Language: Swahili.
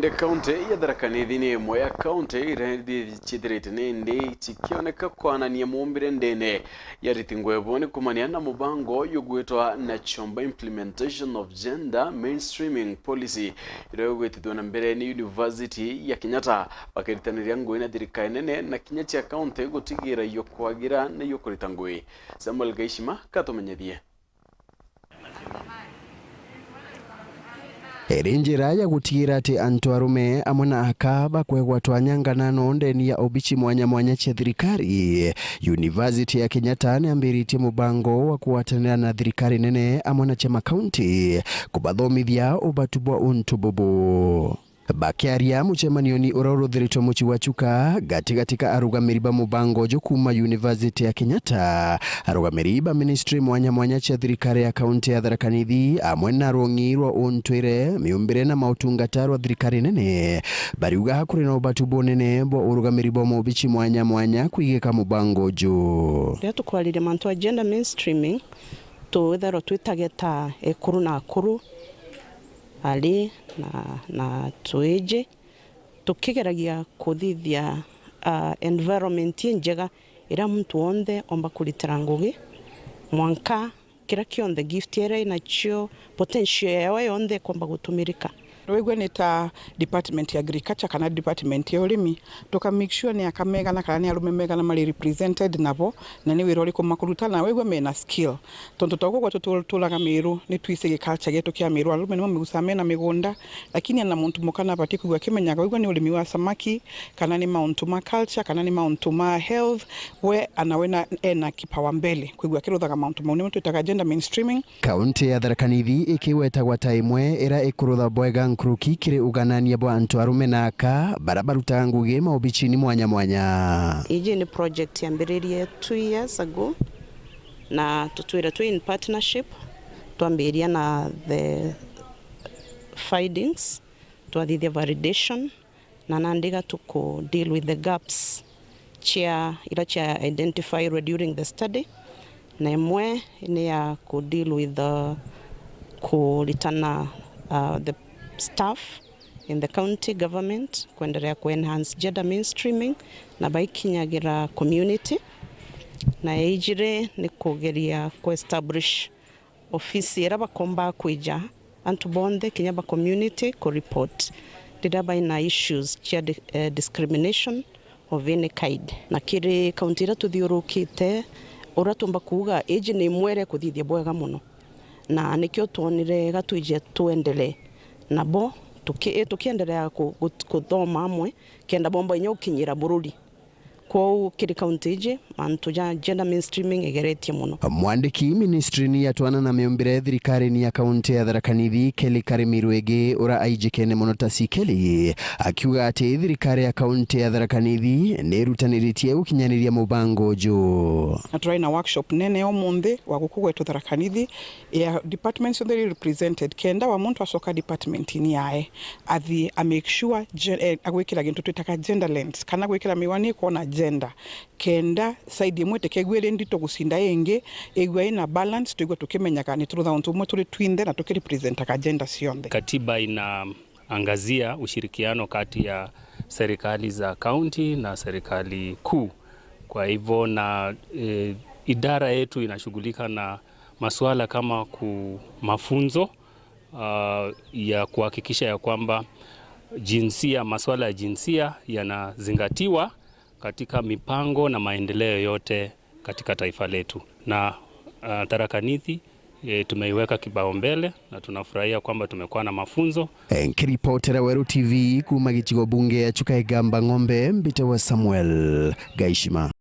The county ya THIRIKARI ni imwe ya county irathi chithirite nindi chikioneka kwanania mumbire ndene yaritingweboni kumania na mubango yugwitwa na chomba implementation of gender mainstreaming policy irogwitithwa na mbere ni University ya Kenyatta bakiritanira ngui na thirikari nene na kinya cha county gutigira yo kwagira na yo kurita ngui. Samuel Gaishima katumenyethie. Eri njira ya gutigira ati antu arume amwe na aka bakwegwatwa nyanganano ndeni ya obichi mwanya cia thirikari. University ya Kenyatta niambiritie mubango wa kuwatanira na thirikari nene amwe na chama county kubathomithia ubatubwa untu bubu. Bakiaria muchemanioni uroruthiritwo muchi wa chuka gatigatika arugamiri ba mubango jo kuma University ya Kenyatta, arugamiri ba ministry mwanya cia thirikari ya county ya THIRIKARI amwe na rongirwa untwire miumbire na mautungata rwa thirikari nene bariuga hakuri na ubatubo nene bo urugamiri bo mubichi mwanya kuigika mubango jo. Rĩa tukwalire mantu agenda mainstreaming to wethero twitageta EKURU na AKURU ali na tueje tukigeragia kuthithia environment njega ira muntu wonde omba kulitira ngugi mwanka kira kionde gift yere inacho potential yawe yonde kwamba gutumirika. Wegwe nita department ya agriculture kana department ya ulimi toka make sure ni akamega na kana alume mega na mali represented nabo na ni wiroli ko makurutana wegwe mena skill tonto toko kwa tutula kamiru ni twise culture geto kya miru alume ni mugusame na migonda lakini ana muntu mukana patiku gwa kimenya wegwe ni ulimi wa samaki kana ni mauntu ma culture kana ni mauntu ma health we anawena ena kipawa mbele kwigwa kirutha kama mauntu mauni mtu itaka mainstreaming. County ya THIRIKARI ikiweta gwata imwe ira ikurutha bwega nkruki kire uganania bwa antu arume na aka barabaruta ngugi maubichini mwanya. Iji ni project yambiririe 2 years ago na tutwira tu in partnership tuambiria na the findings tuathithia validation na nandiga tuko deal with the gaps chia identify during the study na imwe ni ya ku deal with the kulitana the staff in the county government kuendelea ku enhance gender mainstreaming na baikinyagira community na ejire ni kugeria ku establish office era bakomba kuija antu bonde kinyaba community ku report didaba ina issues chia discrimination of any kind na kiri county ra tuthiurukite uratumba kuuga eji ni mwere kuthithia bwega muno na nikyo tuonire gatwije tuendelee nabo tukiendelea kuthoma amwe kenda bomba inyo kinyira bururi kwa kiri county je mantu ja gender mainstreaming egeretie muno. Mwandiki ministry ni yatwana na miumbire thirikari ni ya county ya THIRIKARI Keli Karimirwege ura aijikene muno tasikeli akiuga ati thirikari ya county ya THIRIKARI ni rutaniritie ukinyaniria mubango jo. Atrai na workshop nene omunde wa gukugwetu THIRIKARI ya departments that represented kenda wa muntu asoka department ni yae athi a make sure agwekira gintu twitaka gender lens kana gwekira miwani kona gender kenda side imwe tekegwere ndito gusinda yenge egwa ina balance twigwa tukimenya kana turutha untu umwe turi twinde na tukirepresent ka gender sionde. Katiba inaangazia ushirikiano kati ya serikali za county na serikali kuu. Kwa hivyo na idara yetu inashughulika na masuala kama mafunzo ya kuhakikisha ya kwamba masuala ya jinsia yanazingatiwa katika mipango na maendeleo yote katika taifa letu. Na THIRIKARI tumeiweka kipaumbele na tunafurahia kwamba tumekuwa na mafunzo. Nkiripotera Weru TV kuma gichigo bunge ya Chuka Igamba Ng'ombe mbite wa Samuel Gaishima.